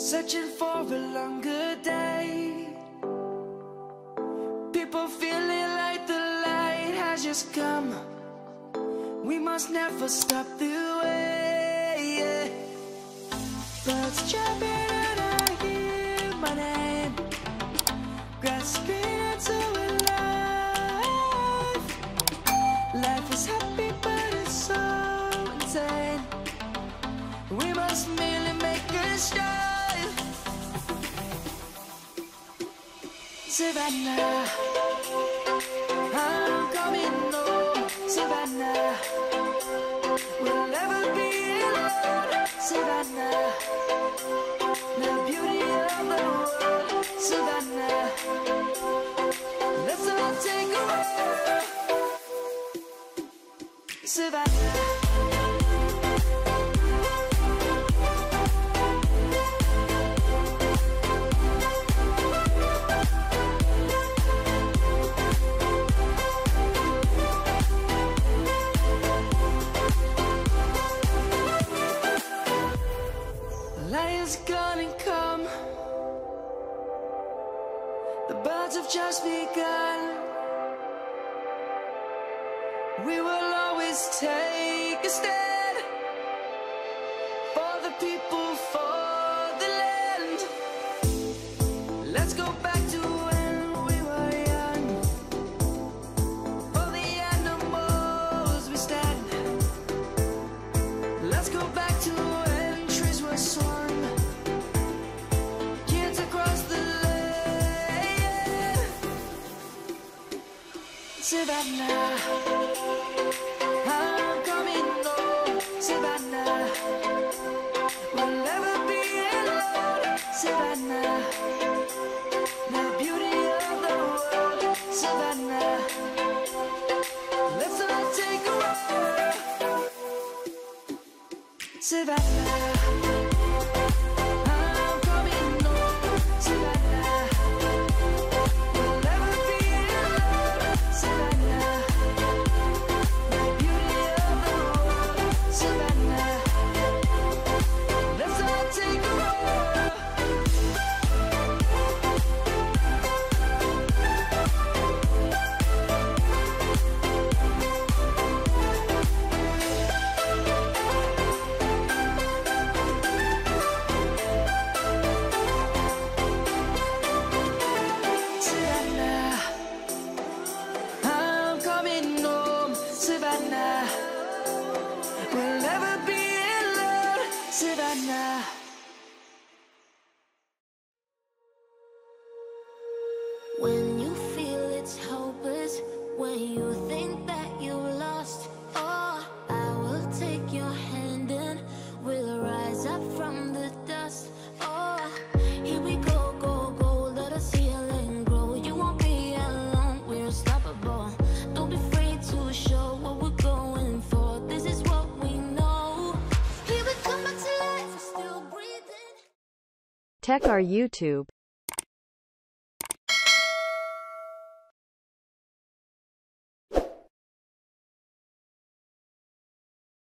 searching for a longer day. People feeling like the light has just come. We must never stop the way, yeah. Birds chirping and I hear my name, grasping into a life. Life is happy but it's so insane. We must merely make a start. Savannah, I'm coming home. Savannah, we'll never be alone. Savannah, the beauty of the world. Savannah, let's all take a walk. Savannah. Lion's gonna come. The birds have just begun. We will always take a stand for the people, for the land. Let's go back to when we were young. For the animals we stand. Let's go back to when trees were swung. Kids across the land. Savannah, I'm coming home. Savannah, we'll never be alone. Savannah, the beauty of the world. Savannah, let's all take a walk. Savannah, I'm coming home. Savannah, we'll never be alone. Savannah, the beauty of the world. Savannah, let's all take a walk. Savannah, I'm coming home. Savannah, we'll never be alone. Savannah. When you feel it's hopeless, when you think that you've lost, oh, I will take your hand and we'll rise up from the dust. Oh, here we go, go, go, let us heal and grow. You won't be alone, we're unstoppable. Don't be afraid to show what we're going for. This is what we know. Here we come back to life, we're still breathing. Check our YouTube.